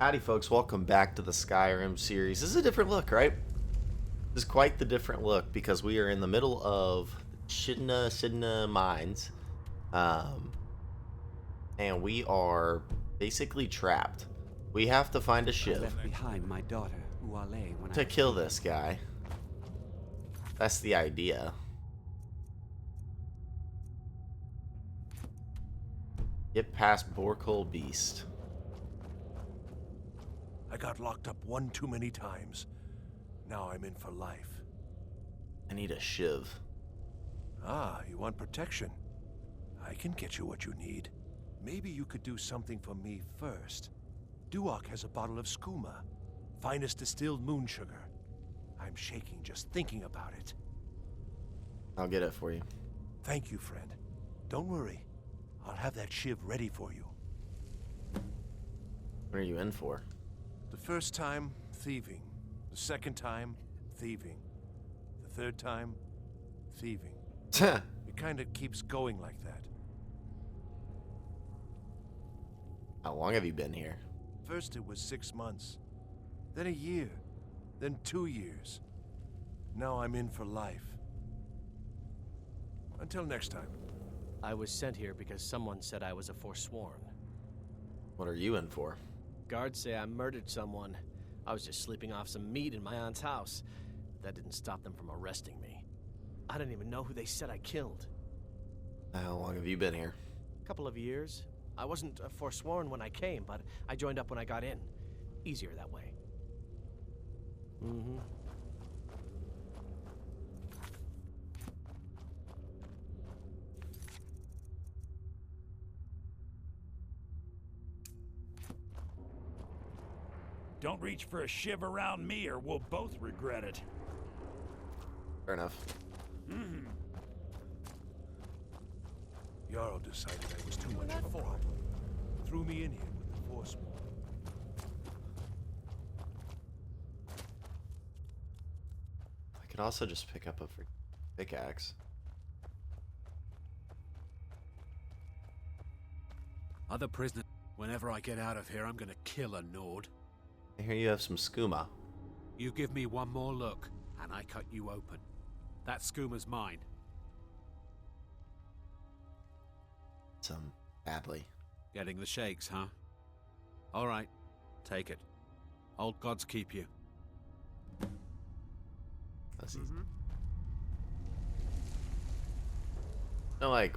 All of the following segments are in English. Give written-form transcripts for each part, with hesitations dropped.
Howdy, folks. Welcome back to the Skyrim series. This is a different look, right? This is quite the different look because we are in the middle of Sidna Mines. Um, and we are basically trapped. We have to find a I shiv left behind my daughter, Uale, when to I kill this guy. That's the idea. Get past Borkul Beast. I got locked up one too many times. Now I'm in for life. I need a shiv. Ah, you want protection? I can get you what you need. Maybe you could do something for me first. Duok has a bottle of skooma, finest distilled moon sugar. I'm shaking just thinking about it. I'll get it for you. Thank you, friend. Don't worry. I'll have that shiv ready for you. What are you in for? The first time, thieving. The second time, thieving. The third time, thieving. It kind of keeps going like that. How long have you been here? First it was 6 months, then a year, then 2 years. Now I'm in for life. Until next time. I was sent here because someone said I was a Forsworn. What are you in for? Guards say I murdered someone. I was just sleeping off some meat in my aunt's house. That didn't stop them from arresting me. I didn't even know who they said I killed. How long have you been here? A couple of years. I wasn't a Forsworn when I came, but I joined up when I got in. Easier that way. Mm-hmm. Don't reach for a shiv around me or we'll both regret it. Fair enough. Jarl decided I was too much of a problem. Threw me in here with the Forsworn. I could also just pick up a pickaxe. Other prisoners. Whenever I get out of here, I'm gonna kill a Nord. I hear you have some skooma. You give me one more look, and I cut you open. That skooma's mine. Some badly. Getting the shakes, huh? All right, take it. Old gods keep you. That's easy. No, like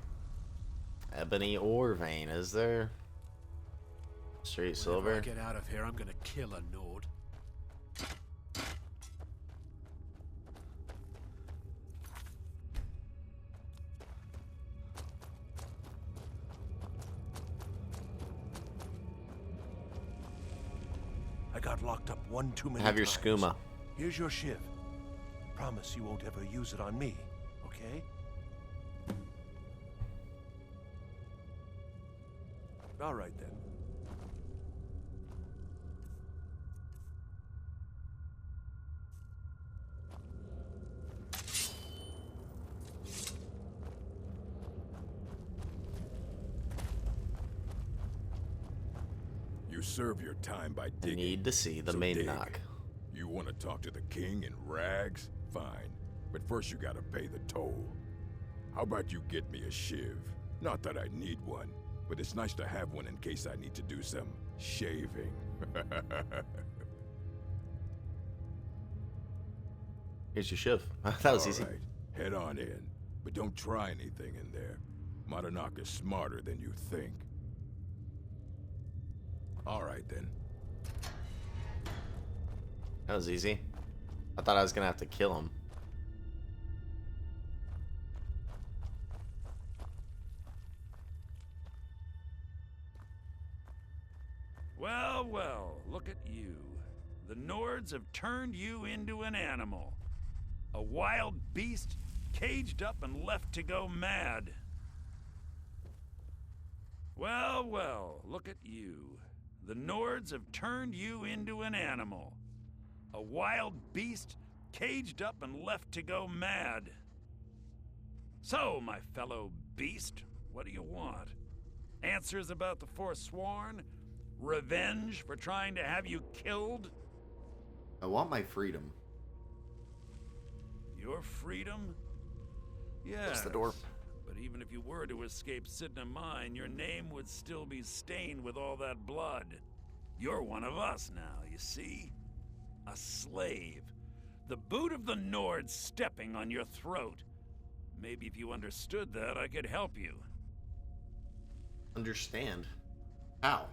ebony or vein, is there? Straight silver. Whenever I get out of here, I'm gonna kill a Nord. I got locked up one too many Have your times. skooma. Here's your shiv. Promise you won't ever use it on me, okay? All right then. You serve your time by digging. Need to see the so main dig. knock. You want to talk to the king in rags? Fine. But first you gotta pay the toll. How about you get me a shiv? Not that I need one, but it's nice to have one in case I need to do some shaving. Here's your shiv. That was easy. All right, head on in. But don't try anything in there. Madanak is smarter than you think. All right, then. That was easy. I thought I was gonna have to kill him. Well, well, look at you. The Nords have turned you into an animal. A wild beast caged up and left to go mad. Well, well, look at you. The Nords have turned you into an animal. A wild beast caged up and left to go mad. So, my fellow beast, what do you want? Answers about the Forsworn? Revenge for trying to have you killed? I want my freedom. Your freedom? Yes. Close the door. But even if you were to escape Sidna Mine, your name would still be stained with all that blood. You're one of us now, you see? A slave. The boot of the Nord stepping on your throat. Maybe if you understood that, I could help you. Understand? How?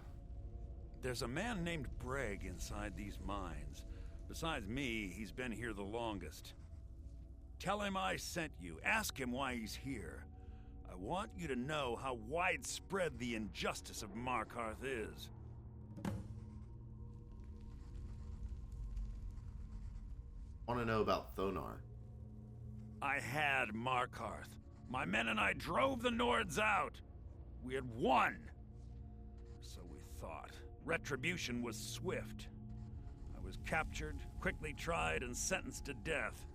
There's a man named Breg inside these mines. Besides me, he's been here the longest. Tell him I sent you. Ask him why he's here. I want you to know how widespread the injustice of Markarth is. I want to know about Thonar. I had Markarth. My men and I drove the Nords out. We had won. So we thought. Retribution was swift. I was captured, quickly tried, and sentenced to death.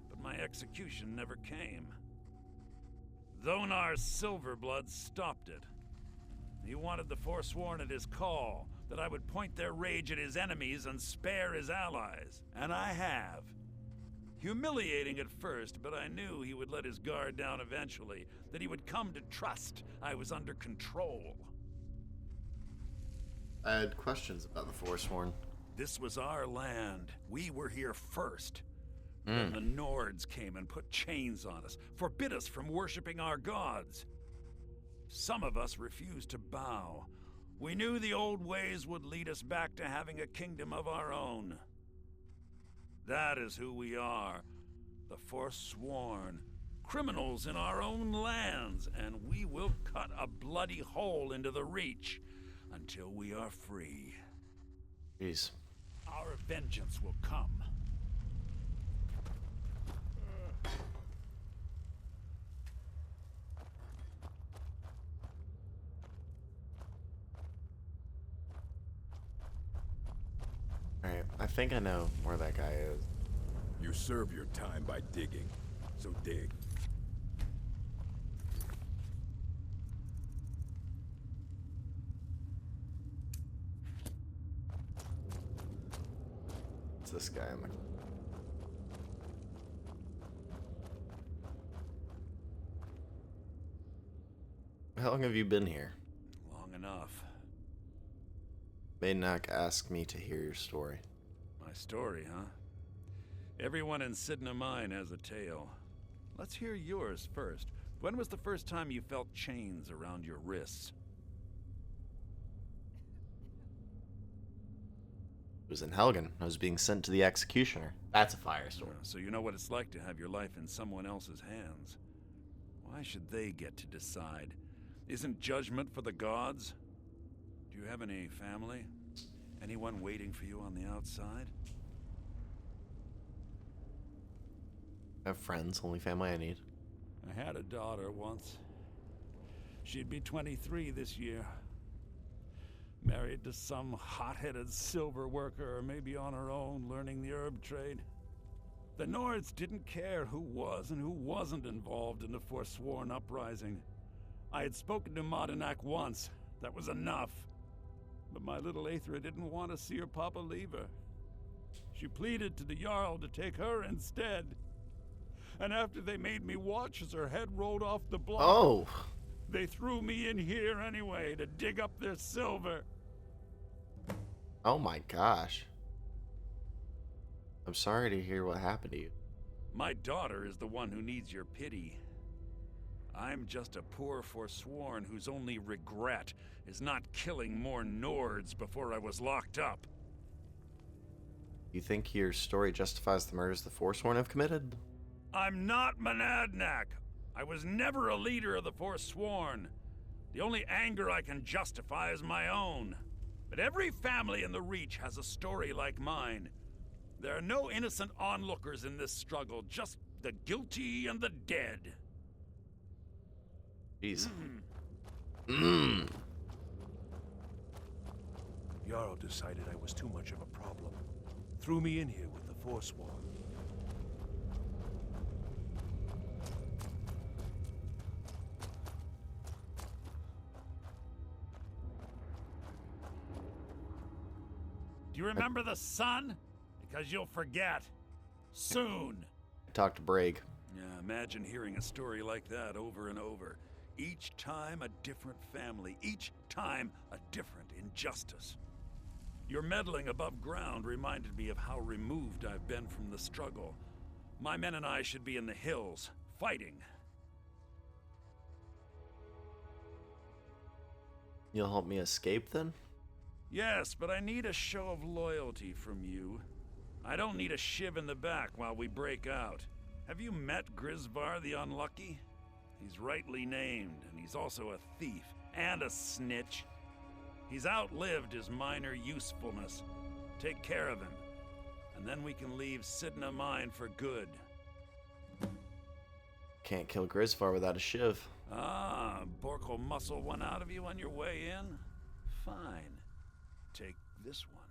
But my execution never came. Thonar's Silverblood stopped it. He wanted the Forsworn at his call, that I would point their rage at his enemies and spare his allies. And I have. Humiliating at first, but I knew he would let his guard down eventually, that he would come to trust I was under control. I had questions about the Forsworn. This was our land. We were here first. Then the Nords came and put chains on us, forbid us from worshiping our gods. Some of us refused to bow. We knew the old ways would lead us back to having a kingdom of our own. That is who we are, the Forsworn, criminals in our own lands, and we will cut a bloody hole into the Reach until we are free. Jeez. Our vengeance will come. Alright, I think I know where that guy is. You serve your time by digging, so dig. It's this guy in the... How long have you been here? Long enough. Maydnak asked me to hear your story. My story, huh? Everyone in Sidna Mine has a tale. Let's hear yours first. When was the first time you felt chains around your wrists? It was in Helgen. I was being sent to the executioner. That's a firestorm. So you know what it's like to have your life in someone else's hands. Why should they get to decide? Isn't judgment for the gods? Do you have any family? Anyone waiting for you on the outside? I have friends, only family I need. I had a daughter once. She'd be 23 this year. Married to some hot-headed silver worker, or maybe on her own, learning the herb trade. The Nords didn't care who was and who wasn't involved in the Forsworn uprising. I had spoken to Modinak once. That was enough. But my little Aethra didn't want to see her papa leave her. She pleaded to the Jarl to take her instead. And after they made me watch as her head rolled off the block, Oh! they threw me in here anyway to dig up their silver. Oh my gosh. I'm sorry to hear what happened to you. My daughter is the one who needs your pity. I'm just a poor Forsworn whose only regret is not killing more Nords before I was locked up. You think your story justifies the murders the Forsworn have committed? I'm not Monadnak. I was never a leader of the Forsworn. The only anger I can justify is my own. But every family in the Reach has a story like mine. There are no innocent onlookers in this struggle, just the guilty and the dead. Jeez. Jarl decided I was too much of a problem. Threw me in here with the Forsworn. Do you remember the sun? Because you'll forget. Soon. Talk to Brague. Yeah, imagine hearing a story like that over and over. Each time a different family, each time a different injustice. Your meddling above ground reminded me of how removed I've been from the struggle. My men and I should be in the hills, fighting. You'll help me escape then? Yes, but I need a show of loyalty from you. I don't need a shiv in the back while we break out. Have you met Grisvar the Unlucky? He's rightly named, and he's also a thief and a snitch. He's outlived his minor usefulness. Take care of him, and then we can leave Sidna Mine for good. Can't kill Grisvar without a shiv. Ah, Bork will muscle one out of you on your way in? Fine. Take this one.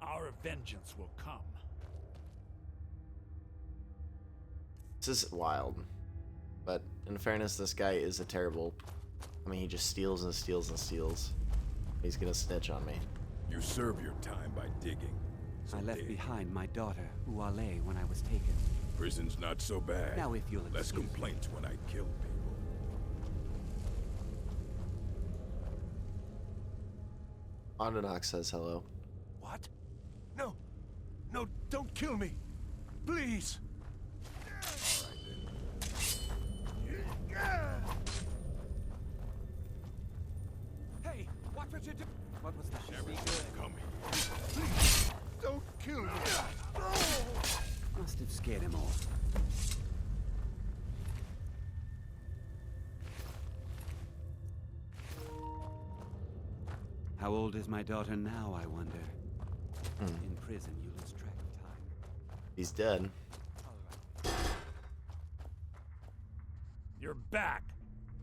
Our vengeance will come. This is wild. But in fairness, this guy is a terrible... I mean, he just steals and steals and steals. He's gonna snitch on me. You serve your time by digging. So I left dig. behind my daughter, Uale, when I was taken. Prison's not so bad. Now if you'll Less excuse me. complaints when I kill people. Mondonox says hello. What? No. No, don't kill me. Please. Hey, watch what you do. What was that? Come here. Please. Don't kill me. Must have scared him off. How old is my daughter now, I wonder? In prison, you lose track of time. He's dead. You're back.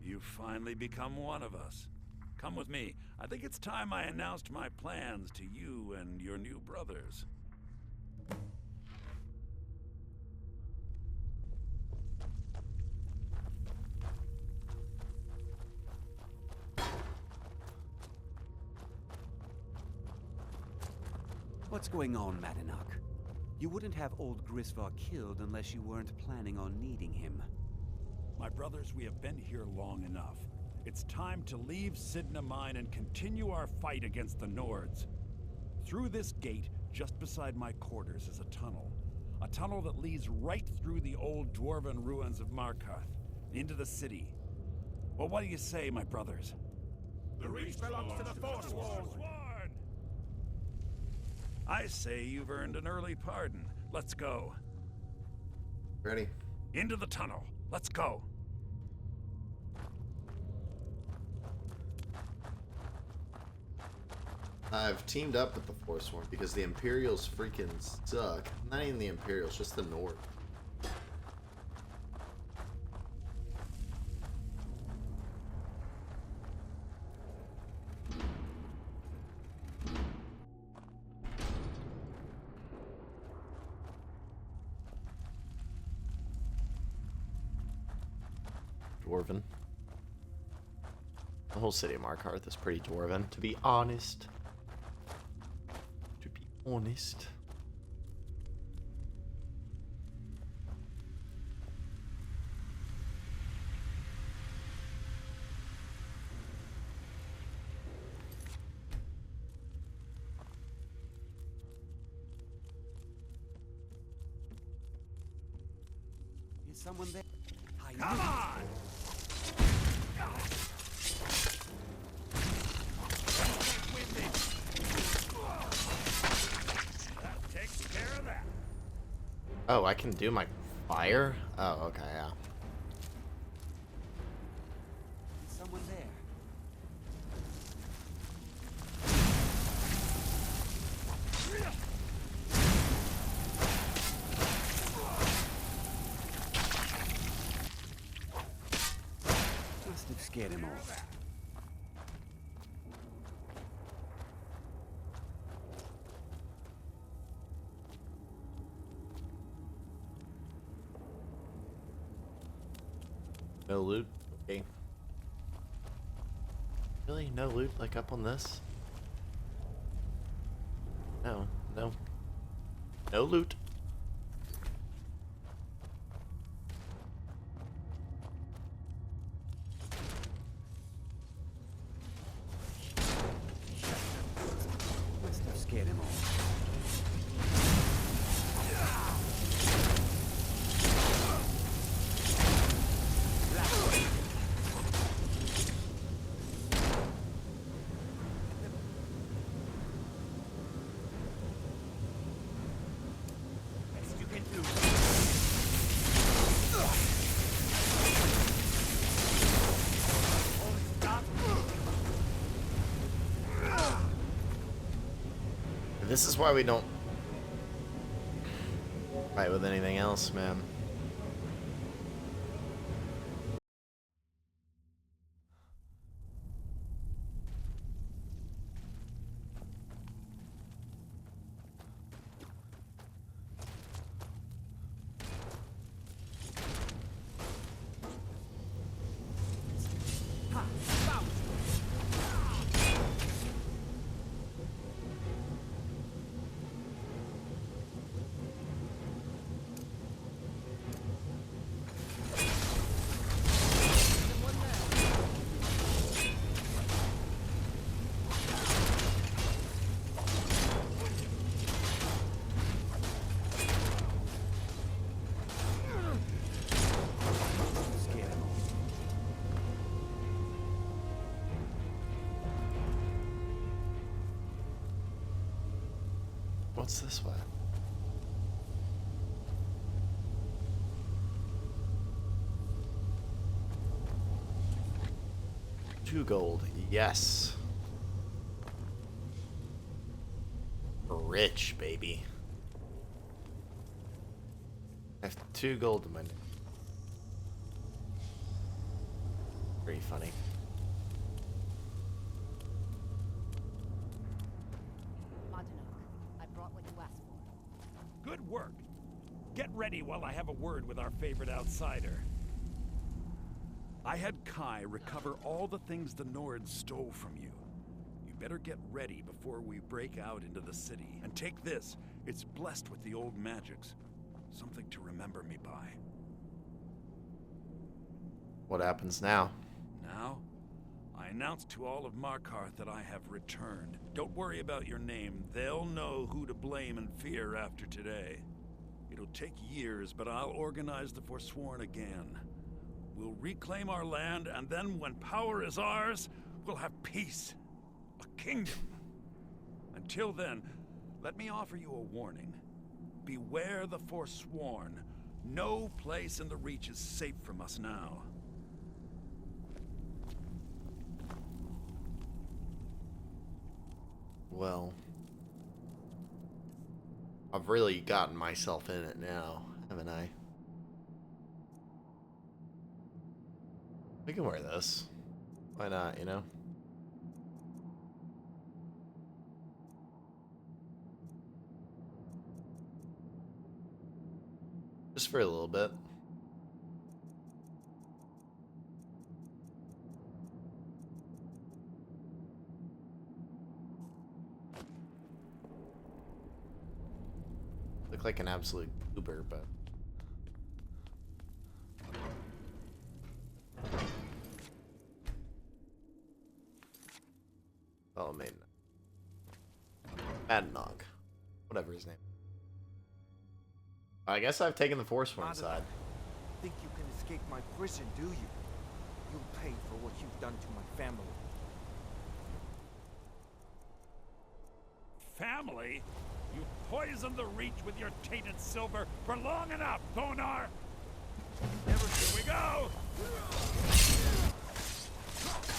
You've finally become one of us. Come with me. I think it's time I announced my plans to you and your new brothers. What's going on, Madanach? You wouldn't have old Grisvar killed unless you weren't planning on needing him. My brothers, we have been here long enough. It's time to leave Sidna Mine and continue our fight against the Nords. Through this gate, just beside my quarters, is a tunnel. A tunnel that leads right through the old dwarven ruins of Markarth, into the city. Well, what do you say, my brothers? The reach belongs to the Forsworn. I say you've earned an early pardon. Let's go. Ready? Into the tunnel. Let's go. I've teamed up with the Forsworn because the Imperials freaking suck. Not even the Imperials, just the North. Dwarven. The whole city of Markarth is pretty dwarven, to be honest. To be honest. Is someone there? Come on! That takes care of that. Oh, I can do my fire? Oh, okay, yeah. Is someone there? Must have scared him off. No loot? Okay. Really? No loot, like up on this? No, no. No loot. Must have scared him off. Best you can do. This is why we don't fight with anything else, man. Scared him off. What's this way? 2 gold. Yes. Rich, baby. I have 2 gold in my name. Pretty funny. Martinok, I brought what you asked for. Good work. Get ready while I have a word with our favorite outsider. I had Kai recover all the things the Nords stole from you. You better get ready before we break out into the city. And take this. It's blessed with the old magics. Something to remember me by. What happens now? Now, I announce to all of Markarth that I have returned. Don't worry about your name. They'll know who to blame and fear after today. It'll take years, but I'll organize the Forsworn again. We'll reclaim our land, and then when power is ours, we'll have peace. A kingdom. Until then, let me offer you a warning. Beware the Forsworn. No place in the Reach is safe from us now. Well, I've really gotten myself in it now, haven't I? We can wear this. Why not, you know? Just for a little bit. Look like an absolute goober, but... Oh, man. Adnog. Whatever his name. I guess I've taken the Forsworn side. Think you can escape my prison, do you? You'll pay for what you've done to my family. Family? You poisoned the Reach with your tainted silver for long enough, Thonar! Here we go!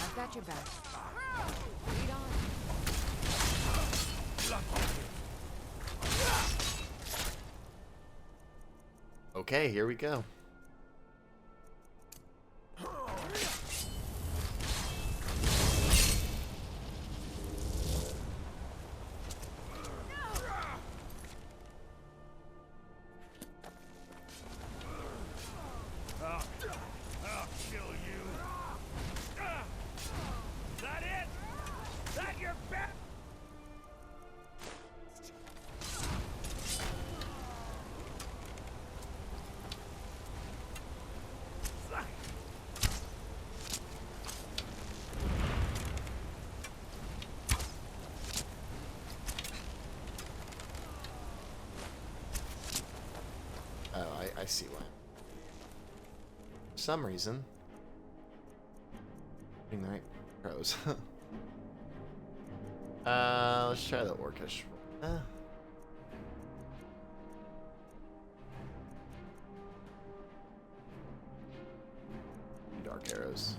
I've got your back. Lead on. Okay, here we go. I'll kill you. Is that it? Is that your bet? I see why. For some reason. Night pros. Let's try the orchestra. Dark arrows.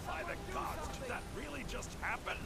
By the gods, did that really just happen?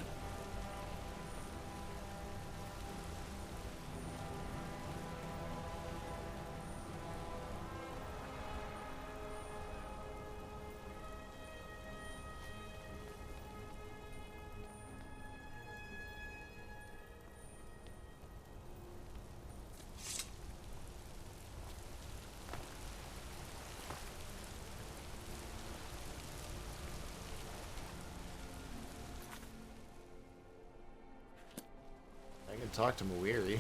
I can talk to Muiri.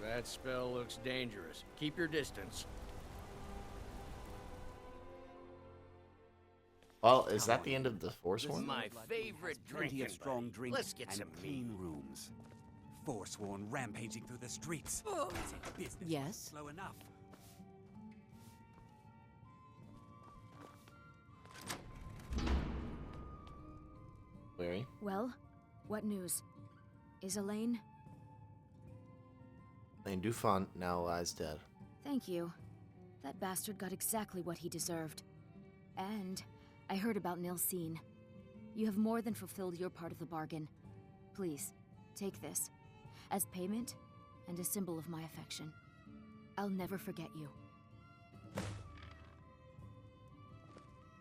That spell looks dangerous. Keep your distance. Well, is that the end of the Forsworn? My favorite Plenty drinking of strong buddy. drink Let's get and some clean meat. rooms. Forsworn rampaging through the streets. Is it business Yes? slow enough? Muiri? Well, what news? Is Elaine? Lane Dufont now lies dead. Thank you. That bastard got exactly what he deserved. And I heard about Nilsine. You have more than fulfilled your part of the bargain. Please, take this. As payment, and a symbol of my affection. I'll never forget you.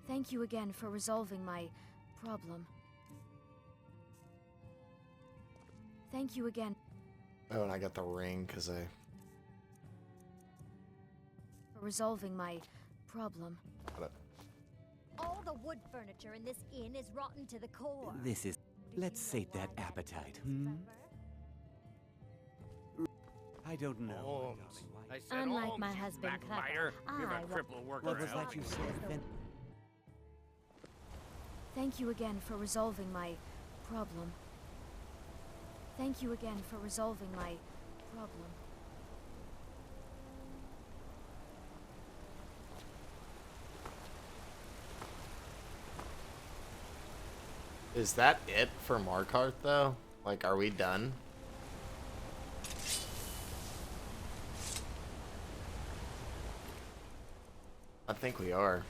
Thank you again for resolving my problem. Thank you again. Oh, and I got the ring because I... For resolving my problem. got it. All the wood furniture in this inn is rotten to the core. This is... Do Let's you know sate that why appetite, is, hmm? Trevor? I don't know. Holmes. my I darling. said Unlike Holmes, my you husband, backbiter. Clever. You're I a wa- cripple worker. What was out. that you said, Ven? Thank you again for resolving my problem. Thank you again for resolving my problem. Is that it for Markarth, though? Like, are we done? I think we are.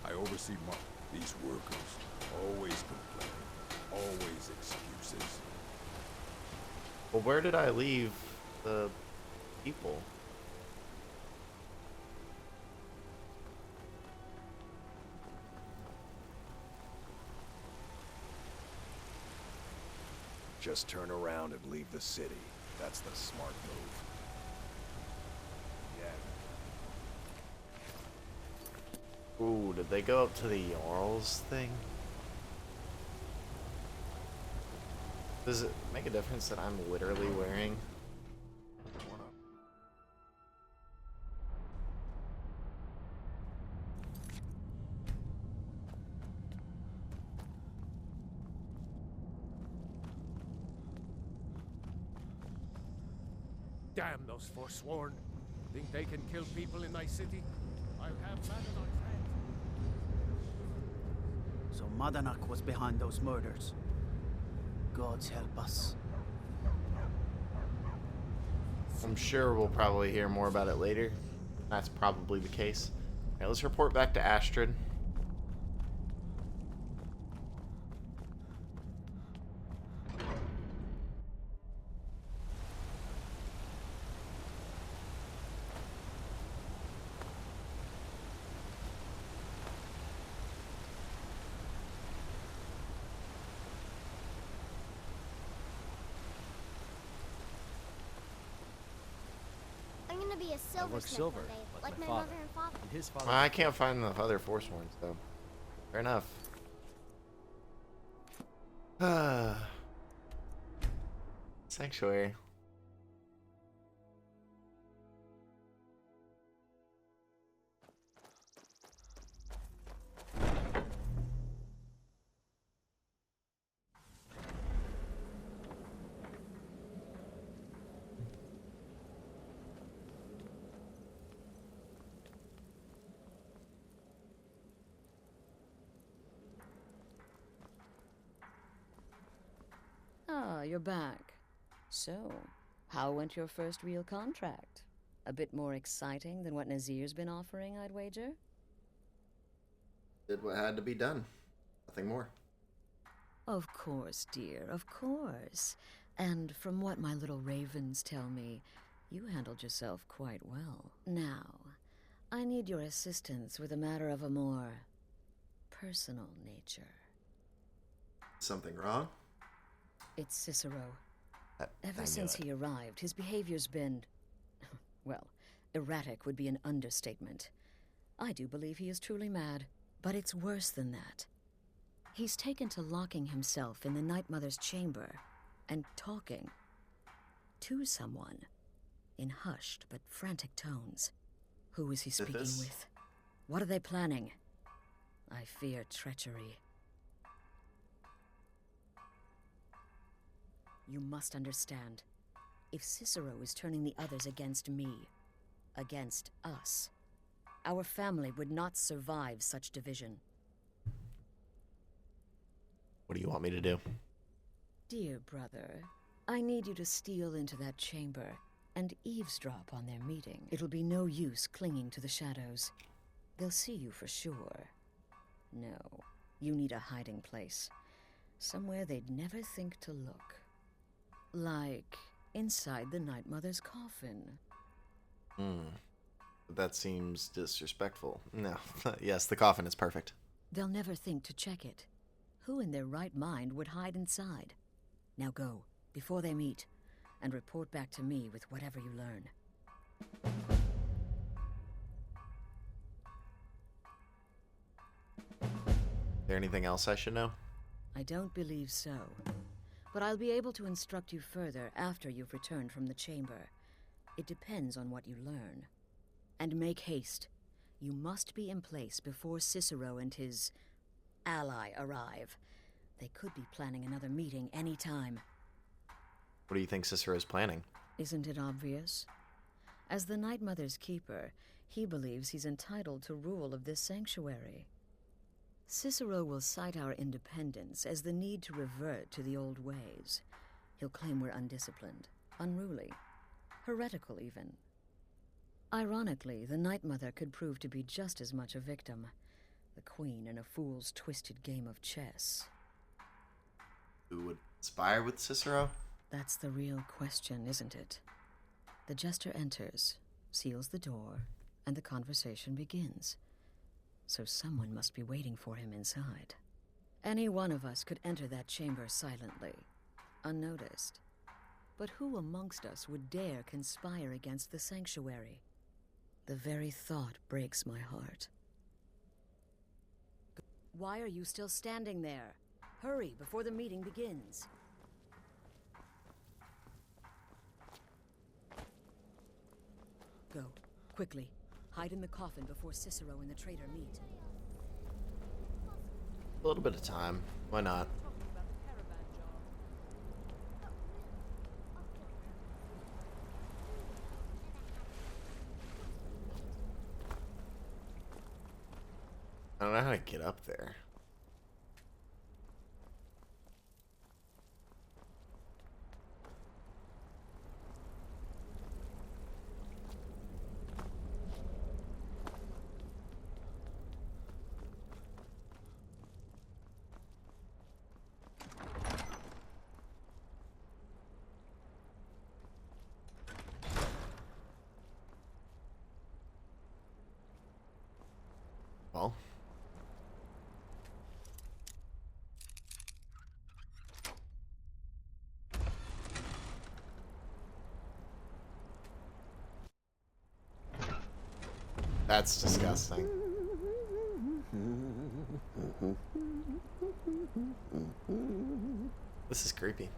I oversee these workers. Always complaining. Always excuses. Well, where did I leave the people? Just turn around and leave the city. That's the smart move. Yeah. Ooh, did they go up to the Orals thing? Does it make a difference that I'm literally wearing? Damn those Forsworn. Think they can kill people in my city? I'll have Madanok's head. So Madanok was behind those murders. Gods help us. I'm sure we'll probably hear more about it later. That's probably the case. Alright, let's report back to Astrid. I'm gonna be a silversmith silver, one day, like my my mother father. and father. And his father. I can't find the other Forsworns, though. Fair enough. Sanctuary. Ah, you're back. So, how went your first real contract? A bit more exciting than what Nazir's been offering, I'd wager? Did what had to be done. Nothing more. Of course, dear, of course. And from what my little ravens tell me, you handled yourself quite well. Now, I need your assistance with a matter of a more personal nature. Something wrong? It's Cicero. I Ever knew since it. he arrived, his behavior's been, well, erratic would be an understatement. I do believe he is truly mad, but it's worse than that. He's taken to locking himself in the Night Mother's chamber and talking to someone in hushed but frantic tones. Who is he speaking with? What are they planning? I fear treachery. You must understand. If Cicero is turning the others against me, against us, our family would not survive such division. What do you want me to do? Dear brother, I need you to steal into that chamber and eavesdrop on their meeting. It'll be no use clinging to the shadows. They'll see you for sure. No, you need a hiding place. Somewhere they'd never think to look. Like inside the Night Mother's coffin. That seems disrespectful. No. Yes, the coffin is perfect. They'll never think to check it. Who in their right mind would hide inside? Now go, before they meet, and report back to me with whatever you learn. Is there anything else I should know? I don't believe so. But I'll be able to instruct you further after you've returned from the chamber. It depends on what you learn. And make haste. You must be in place before Cicero and his ally arrive. They could be planning another meeting any time. What do you think Cicero's planning? Isn't it obvious? As the Night Mother's keeper, he believes he's entitled to rule of this sanctuary. Cicero will cite our independence as the need to revert to the old ways. He'll claim we're undisciplined, unruly, heretical even. Ironically, the Night Mother could prove to be just as much a victim, the queen in a fool's twisted game of chess. Who would conspire with Cicero? That's the real question, isn't it? The jester enters, seals the door, and the conversation begins. So someone must be waiting for him inside. Any one of us could enter that chamber silently, unnoticed. But who amongst us would dare conspire against the sanctuary? The very thought breaks my heart. Why are you still standing there? Hurry before the meeting begins. Go, quickly. Hide in the coffin before Cicero and the traitor meet. A little bit of time. Why not? I don't know how to get up there. Well, that's disgusting. This is creepy.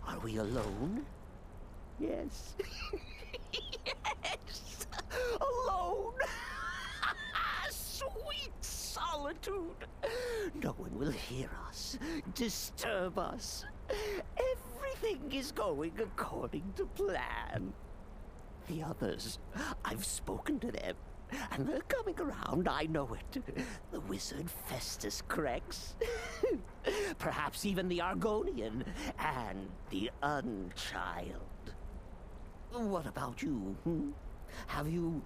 Are we alone? Yes. Yes! Alone! Sweet solitude! No one will hear us, disturb us. Everything is going according to plan. The others, I've spoken to them, and they're coming around, I know it. The wizard Festus Crex. Perhaps even the Argonian and the Unchild. What about you? Have you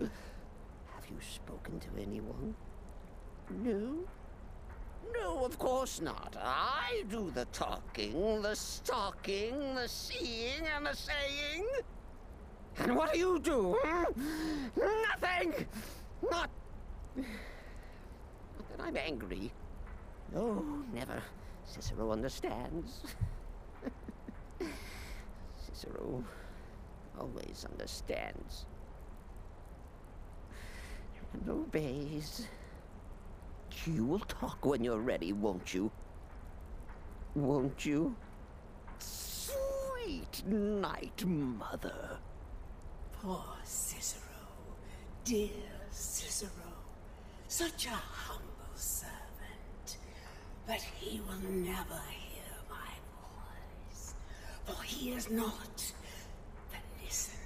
spoken to anyone? No? No, of course not. I do the talking, the stalking, the seeing, and the saying. And what do you do? Nothing! Not that I'm angry. No, never. Cicero understands. Cicero always understands. And obeys. You will talk when you're ready, won't you? Won't you? Sweet night, Mother. Poor Cicero. Dear Cicero. Such a humble servant. But he will never hear my voice. For he is not the listener.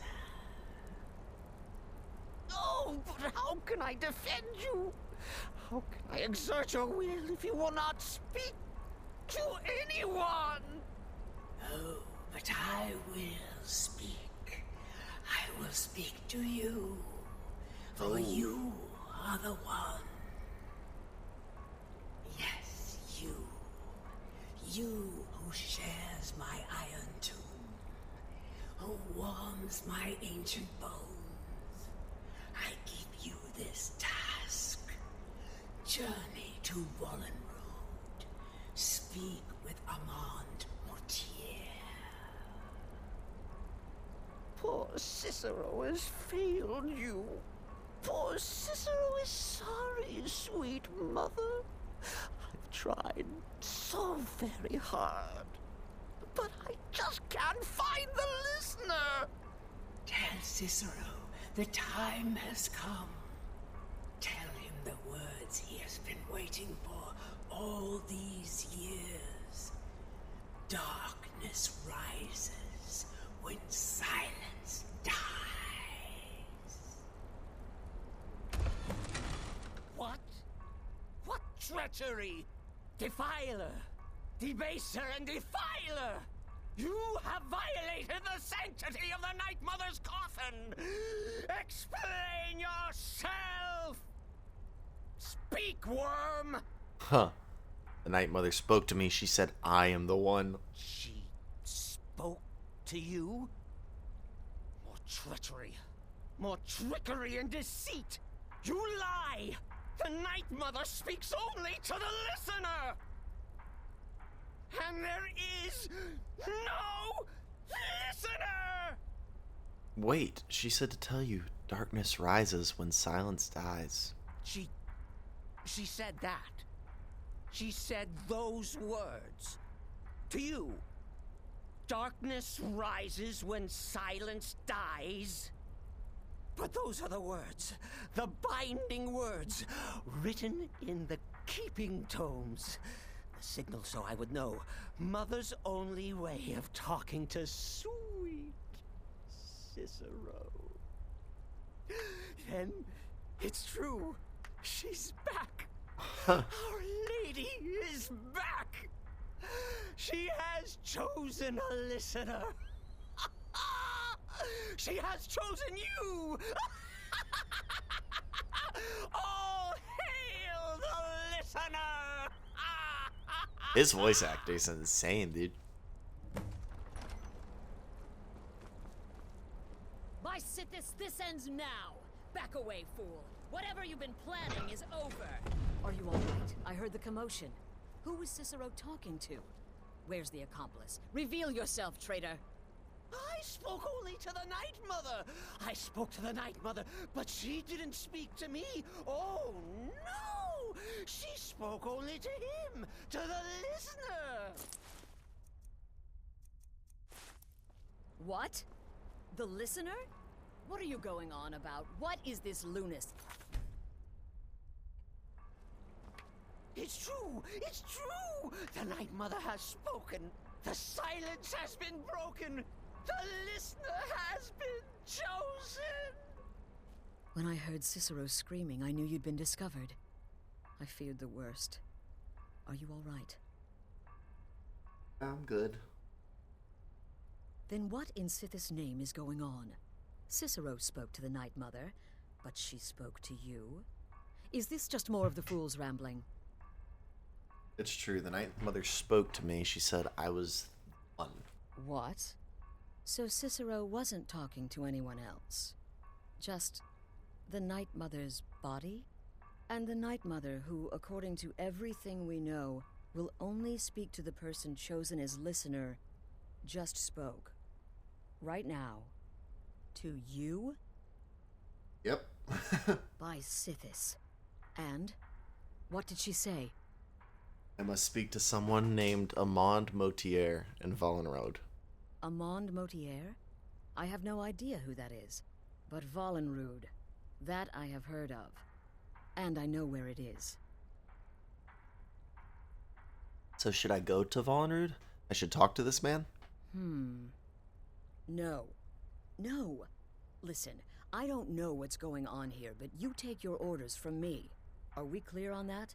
Oh, but how can I defend you? How can I exert your will if you will not speak to anyone? Oh, but I will speak. I will speak to you. For you are the one. Yes, you. You who shares my iron tomb. Who warms my ancient bones. I give you this task. Journey to Wallen Road. Speak with Armand Mortier. Poor Cicero has failed you. Poor Cicero is sorry, sweet mother. I've tried so very hard, but I just can't find the listener. Tell Cicero the time has come. Tell him the words he has been waiting for all these years. Darkness rises when silence dies. What? What treachery? Defiler! Debaser and defiler! You have violated the sanctity of the Night Mother's coffin! Explain yourself! Speak, worm! Huh. The Night Mother spoke to me. She said, I am the one. She spoke to you? More treachery. More trickery and deceit! You lie! The Night Mother speaks only to the listener! And there is no listener! Wait, she said to tell you, darkness rises when silence dies. She said that. She said those words. To you. Darkness rises when silence dies. But those are the words, the binding words, written in the keeping tomes. The signal so I would know. Mother's only way of talking to sweet Cicero. Then it's true. She's back. Our lady is back. She has chosen a listener. She has chosen you! All hail the listener! His voice acting is insane, dude. By Sithis, this ends now! Back away, fool! Whatever you've been planning is over! Are you all right? I heard the commotion. Who was Cicero talking to? Where's the accomplice? Reveal yourself, traitor! I spoke only to the Night Mother! I spoke to the Night Mother, but she didn't speak to me! Oh, no! She spoke only to him! To the listener! What? The listener? What are you going on about? What is this lunacy? It's true! It's true! The Night Mother has spoken! The silence has been broken! The listener has been chosen! When I heard Cicero screaming, I knew you'd been discovered. I feared the worst. Are you all right? I'm good. Then what in Sithis' name is going on? Cicero spoke to the Night Mother, but she spoke to you? Is this just more of the fool's rambling? It's true. The Night Mother spoke to me. She said I was one. What? So Cicero wasn't talking to anyone else? Just the Night Mother's body? And the Night Mother who, according to everything we know, will only speak to the person chosen as listener, just spoke. Right now. To you? Yep. By Sithis. And? What did she say? I must speak to someone named Amand Motier in Valenrode. Amand Motier? I have no idea who that is. But Valenrode, that I have heard of. And I know where it is. So should I go to Valenrode? I should talk to this man? No. No. Listen, I don't know what's going on here, but you take your orders from me. Are we clear on that?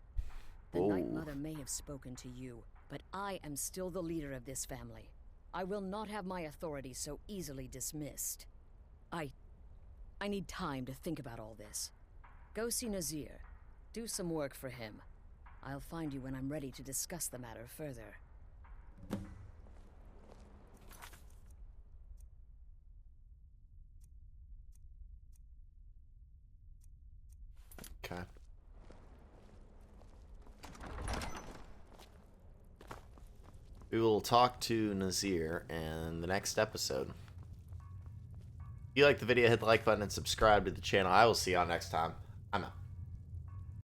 The Night Mother may have spoken to you, but I am still the leader of this family. I will not have my authority so easily dismissed. I need time to think about all this. Go see Nazir. Do some work for him. I'll find you when I'm ready to discuss the matter further. Okay. We will talk to Nazir in the next episode. If you like the video, hit the like button and subscribe to the channel. I will see y'all next time. I'm out.